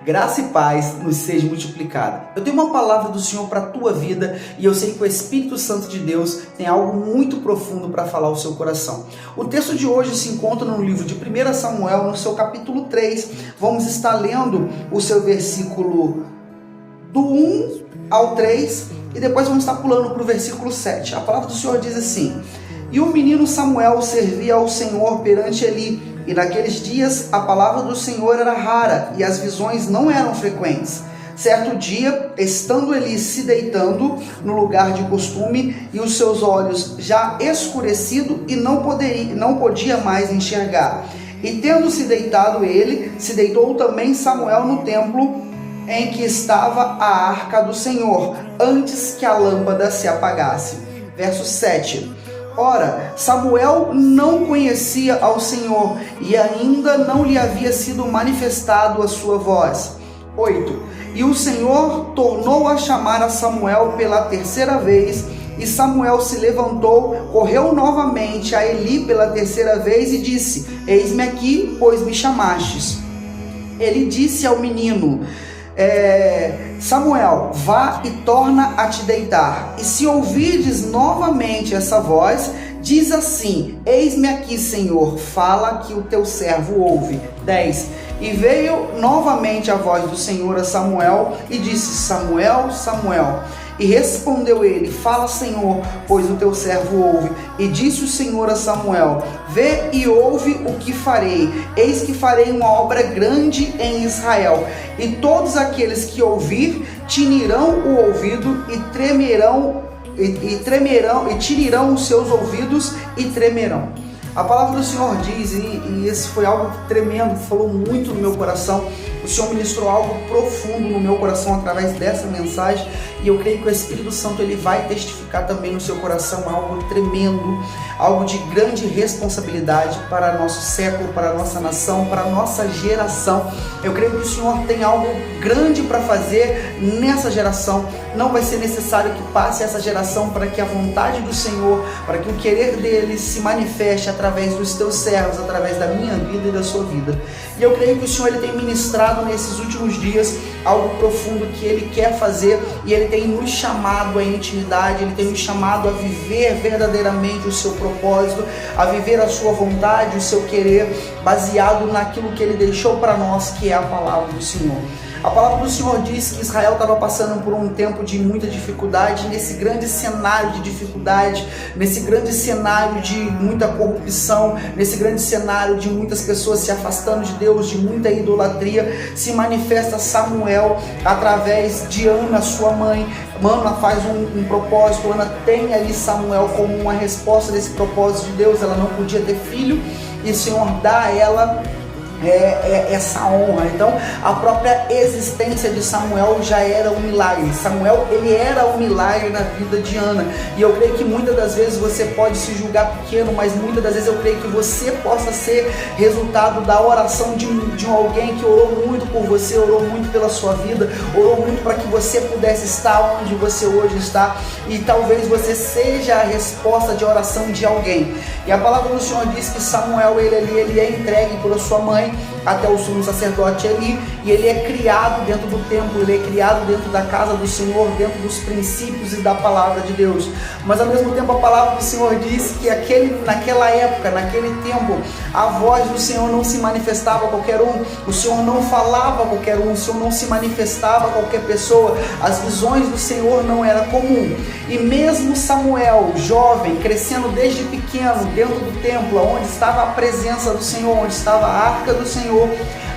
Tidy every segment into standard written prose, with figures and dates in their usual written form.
graça e paz nos seja multiplicada. Eu tenho uma palavra do Senhor para a tua vida e eu sei que o Espírito Santo de Deus tem algo muito profundo para falar ao seu coração. O texto de hoje se encontra no livro de 1 Samuel, no seu capítulo 3. Vamos estar lendo o seu versículo do 1 ao 3 e depois vamos estar pulando para o versículo 7. A palavra do Senhor diz assim: E o menino Samuel servia ao Senhor perante Eli, e naqueles dias a palavra do Senhor era rara e as visões não eram frequentes. Certo dia, estando Eli se deitando no lugar de costume, e os seus olhos já escurecido e não podia mais enxergar. E tendo se deitado ele, se deitou também Samuel no templo em que estava a arca do Senhor, antes que a lâmpada se apagasse. Verso 7. Ora, Samuel não conhecia ao Senhor, e ainda não lhe havia sido manifestado a sua voz. 8. E o Senhor tornou a chamar a Samuel pela terceira vez, e Samuel se levantou, correu novamente a Eli pela terceira vez e disse: Eis-me aqui, pois me chamastes. Ele disse ao menino: Samuel, vá e torna a te deitar. E se ouvirdes novamente essa voz, diz assim: Eis-me aqui, Senhor, fala que o teu servo ouve. 10. E veio novamente a voz do Senhor a Samuel e disse: Samuel, Samuel. E respondeu ele: Fala, Senhor, pois o teu servo ouve. E disse o Senhor a Samuel: Vê e ouve o que farei. Eis que farei uma obra grande em Israel. E todos aqueles que ouvir tinirão o ouvido e tremerão, e tirirão os seus ouvidos e tremerão. A palavra do Senhor diz, e esse foi algo tremendo, que falou muito no meu coração. O Senhor ministrou algo profundo no meu coração através dessa mensagem, e eu creio que o Espírito Santo ele vai testificar também no seu coração algo tremendo, algo de grande responsabilidade para nosso século, para a nossa nação, para a nossa geração. Eu creio que o Senhor tem algo grande para fazer nessa geração. Não vai ser necessário que passe essa geração para que a vontade do Senhor, para que o querer dele se manifeste através dos teus servos, através da minha vida e da sua vida. E eu creio que o Senhor ele tem ministrado nesses últimos dias algo profundo que ele quer fazer, e ele tem nos chamado à intimidade, ele tem nos chamado a viver verdadeiramente o seu propósito, a viver a sua vontade, o seu querer, baseado naquilo que ele deixou para nós, que é a palavra do Senhor. A palavra do Senhor diz que Israel estava passando por um tempo de muita dificuldade. Nesse grande cenário de dificuldade, nesse grande cenário de muita corrupção, nesse grande cenário de muitas pessoas se afastando de Deus, de muita idolatria, se manifesta Samuel através de Ana, sua mãe. Ana faz um propósito, Ana tem ali Samuel como uma resposta desse propósito de Deus. Ela não podia ter filho e o Senhor dá a ela essa honra. Então a própria existência de Samuel já era um milagre. Samuel ele era um milagre na vida de Ana, e eu creio que muitas das vezes você pode se julgar pequeno, mas muitas das vezes eu creio que você possa ser resultado da oração de alguém que orou muito por você, orou muito pela sua vida, orou muito para que você pudesse estar onde você hoje está, e talvez você seja a resposta de oração de alguém. E a palavra do Senhor diz que Samuel ele é entregue pela sua mãe até o sumo sacerdote Eli, e ele é criado dentro do templo, ele é criado dentro da casa do Senhor, dentro dos princípios e da palavra de Deus. Mas ao mesmo tempo a palavra do Senhor diz que naquela época, naquele tempo, a voz do Senhor não se manifestava a qualquer um, o Senhor não falava a qualquer um, o Senhor não se manifestava a qualquer pessoa, as visões do Senhor não era comum. E mesmo Samuel, jovem, crescendo desde pequeno dentro do templo, onde estava a presença do Senhor, onde estava a arca do Senhor,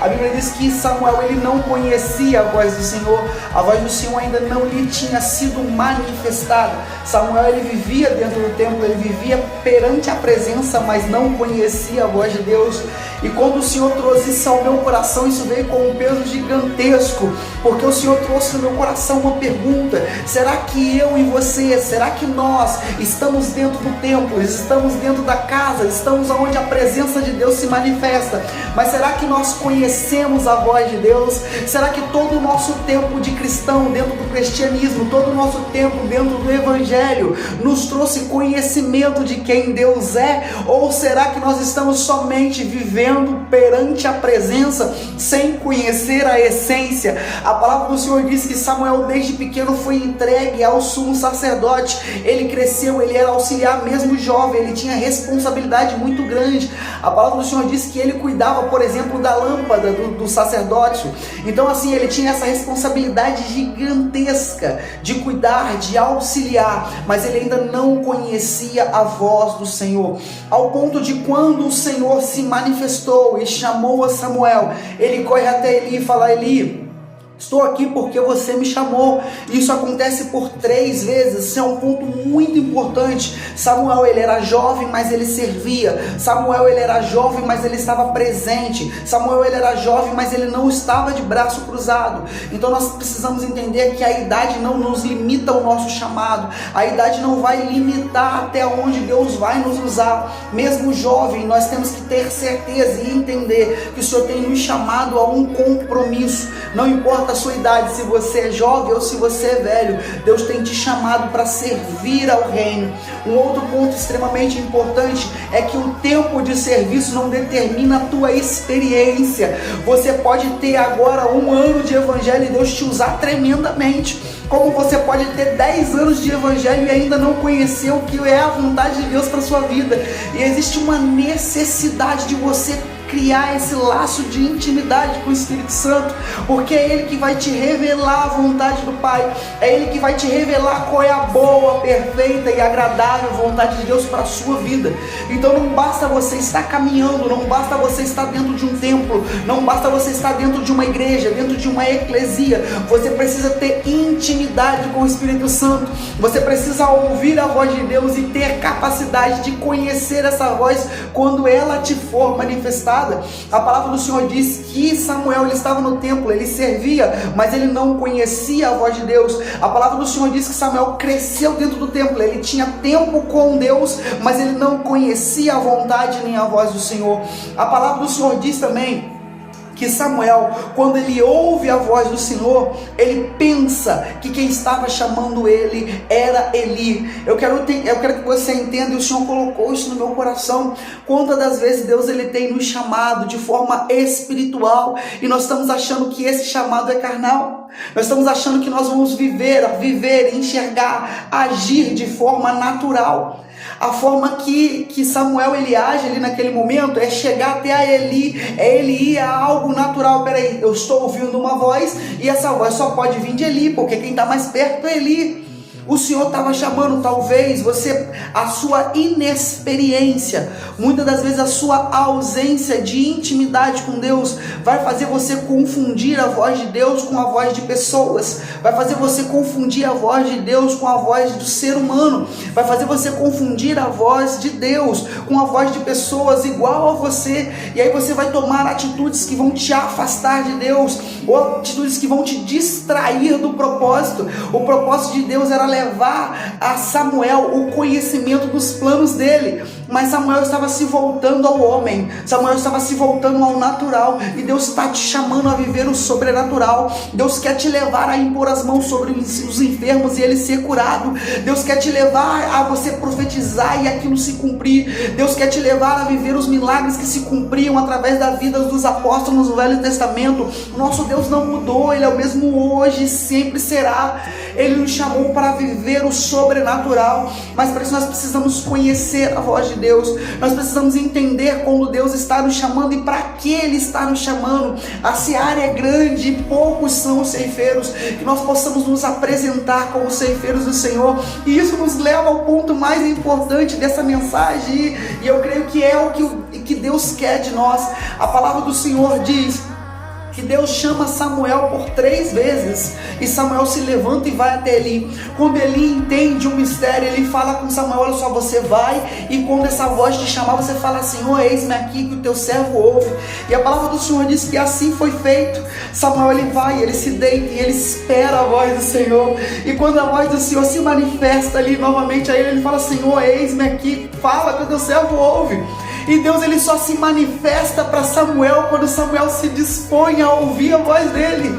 a Bíblia diz que Samuel ele não conhecia a voz do Senhor, a voz do Senhor ainda não lhe tinha sido manifestada. Samuel ele vivia dentro do templo, ele vivia perante a presença, mas não conhecia a voz de Deus. E quando o Senhor trouxe isso ao meu coração, isso veio com um peso gigantesco, porque o Senhor trouxe no meu coração uma pergunta: será que eu e você, será que nós estamos dentro do templo, estamos dentro da casa, estamos onde a presença de Deus se manifesta, mas será que nós conhecemos a voz de Deus? Será que todo o nosso tempo de cristão, dentro do cristianismo, todo o nosso tempo dentro do evangelho, nos trouxe conhecimento de quem Deus é? Ou será que nós estamos somente vivendo vivendo perante a presença sem conhecer a essência. A palavra do Senhor diz que Samuel desde pequeno foi entregue ao sumo sacerdote. Ele cresceu, ele era auxiliar mesmo jovem, ele tinha responsabilidade muito grande. A palavra do Senhor diz que ele cuidava, por exemplo, da lâmpada do sacerdócio. Então assim, ele tinha essa responsabilidade gigantesca de cuidar, de auxiliar, mas ele ainda não conhecia a voz do Senhor, ao ponto de quando o Senhor se manifestou e chamou a Samuel, ele corre até Eli e fala: Eli, estou aqui porque você me chamou. Isso acontece por 3 vezes. Isso é um ponto muito importante. Samuel, ele era jovem, mas ele servia. Samuel, ele era jovem, mas ele estava presente. Samuel, ele era jovem, mas ele não estava de braço cruzado. Então nós precisamos entender que a idade não nos limita ao nosso chamado. A idade não vai limitar até onde Deus vai nos usar. Mesmo jovem, nós temos que ter certeza e entender que o Senhor tem nos chamado a um compromisso. Não importa a sua idade, se você é jovem ou se você é velho, Deus tem te chamado para servir ao reino. Um outro ponto extremamente importante é que o tempo de serviço não determina a tua experiência. Você pode ter agora 1 ano de evangelho e Deus te usar tremendamente, como você pode ter 10 anos de evangelho e ainda não conhecer o que é a vontade de Deus para sua vida. E existe uma necessidade de você criar esse laço de intimidade com o Espírito Santo, porque é Ele que vai te revelar a vontade do Pai, é Ele que vai te revelar qual é a boa, perfeita e agradável vontade de Deus para a sua vida. Então não basta você estar caminhando, não basta você estar dentro de um templo, não basta você estar dentro de uma igreja, dentro de uma eclesia. Você precisa ter intimidade com o Espírito Santo, você precisa ouvir a voz de Deus e ter capacidade de conhecer essa voz quando ela te for manifestada. A palavra do Senhor diz que Samuel, ele estava no templo, ele servia, mas ele não conhecia a voz de Deus. A palavra do Senhor diz que Samuel cresceu dentro do templo, ele tinha tempo com Deus, mas ele não conhecia a vontade nem a voz do Senhor. A palavra do Senhor diz também que Samuel, quando ele ouve a voz do Senhor, ele pensa que quem estava chamando ele era Eli. Eu quero que você entenda, e o Senhor colocou isso no meu coração, quantas das vezes Deus ele tem nos chamado de forma espiritual, e nós estamos achando que esse chamado é carnal. Nós estamos achando que nós vamos viver, enxergar, agir de forma natural. A forma que Samuel ele age ali naquele momento é chegar até a Eli, é ele ir a algo natural. Peraí, eu estou ouvindo uma voz e essa voz só pode vir de Eli, porque quem está mais perto é Eli. O Senhor estava chamando, talvez a sua inexperiência, muitas das vezes a sua ausência de intimidade com Deus vai fazer você confundir a voz de Deus com a voz de pessoas, vai fazer você confundir a voz de Deus com a voz do ser humano, vai fazer você confundir a voz de Deus com a voz de pessoas igual a você, e aí você vai tomar atitudes que vão te afastar de Deus, ou atitudes que vão te distrair do propósito. O propósito de Deus era levar a Samuel o conhecimento dos planos dele, mas Samuel estava se voltando ao homem, Samuel estava se voltando ao natural, e Deus está te chamando a viver o sobrenatural. Deus quer te levar a impor as mãos sobre os enfermos e ele ser curado. Deus quer te levar a você profetizar e aquilo se cumprir. Deus quer te levar a viver os milagres que se cumpriam através da vida dos apóstolos no Velho Testamento. O nosso Deus não mudou, Ele é o mesmo hoje e sempre será. Ele nos chamou para viver o sobrenatural, mas para isso nós precisamos conhecer a voz de Deus, nós precisamos entender quando Deus está nos chamando e para que Ele está nos chamando. A seara é grande e poucos são os ceifeiros, que nós possamos nos apresentar como ceifeiros do Senhor, e isso nos leva ao ponto mais importante dessa mensagem, e eu creio que é o que Deus quer de nós. A palavra do Senhor diz que Deus chama Samuel por 3 vezes, e Samuel se levanta e vai até Eli. Quando Eli entende o mistério, ele fala com Samuel: olha só, você vai, e quando essa voz te chamar, você fala: Senhor, eis-me aqui, que o teu servo ouve. E a palavra do Senhor diz que assim foi feito. Samuel ele vai, ele se deita e ele espera a voz do Senhor, e quando a voz do Senhor se manifesta ali novamente a ele fala: Senhor, eis-me aqui, fala que o teu servo ouve. E Deus ele só se manifesta para Samuel quando Samuel se dispõe a ouvir a voz dele.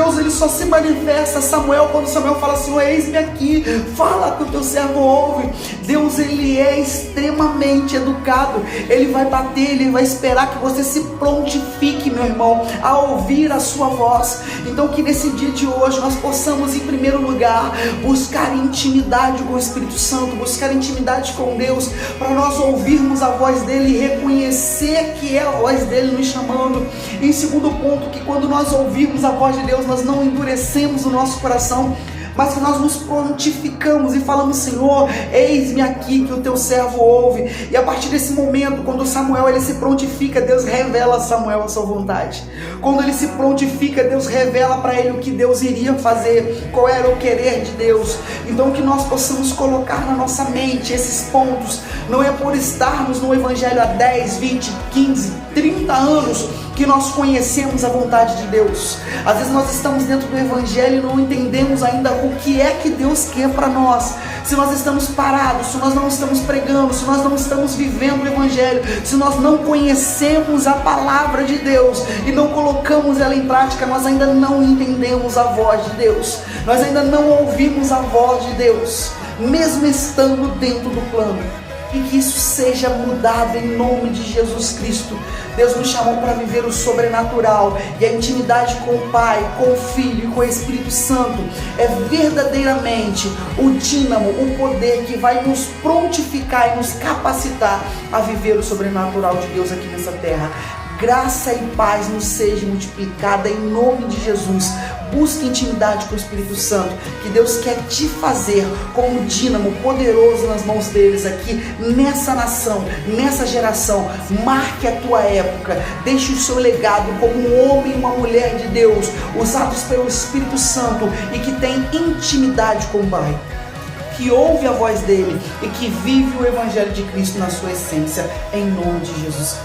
Deus ele só se manifesta a Samuel quando Samuel fala: Senhor, eis-me aqui, fala que o teu servo ouve. Deus ele é extremamente educado, ele vai bater, ele vai esperar que você se prontifique, meu irmão, a ouvir a sua voz. Então que nesse dia de hoje nós possamos, em primeiro lugar, buscar intimidade com o Espírito Santo, buscar intimidade com Deus, para nós ouvirmos a voz dele e reconhecer que é a voz dele nos chamando. Em segundo ponto, que quando nós ouvirmos a voz de Deus, nós não endurecemos o nosso coração, mas que nós nos prontificamos e falamos: Senhor, eis-me aqui, que o teu servo ouve. E a partir desse momento, quando Samuel ele se prontifica, Deus revela a Samuel a sua vontade. Quando ele se prontifica, Deus revela para ele o que Deus iria fazer, qual era o querer de Deus. Então que nós possamos colocar na nossa mente esses pontos. Não é por estarmos no Evangelho há 10, 20, 15, 30 anos que nós conhecemos a vontade de Deus. Às vezes nós estamos dentro do Evangelho e não entendemos ainda o que é que Deus quer para nós. Se nós estamos parados, se nós não estamos pregando, se nós não estamos vivendo o Evangelho, se nós não conhecemos a palavra de Deus e não colocamos ela em prática, nós ainda não entendemos a voz de Deus, nós ainda não ouvimos a voz de Deus, mesmo estando dentro do plano. E que isso seja mudado em nome de Jesus Cristo. Deus nos chamou para viver o sobrenatural, e a intimidade com o Pai, com o Filho e com o Espírito Santo é verdadeiramente o dínamo, o poder que vai nos prontificar e nos capacitar a viver o sobrenatural de Deus aqui nessa terra. Graça e paz nos seja multiplicada em nome de Jesus. Busque intimidade com o Espírito Santo, que Deus quer te fazer como um dínamo poderoso nas mãos deles aqui nessa nação, nessa geração. Marque a tua época, deixe o seu legado como um homem e uma mulher de Deus, usados pelo Espírito Santo e que tem intimidade com o Pai, que ouve a voz dele e que vive o Evangelho de Cristo na sua essência, em nome de Jesus Cristo.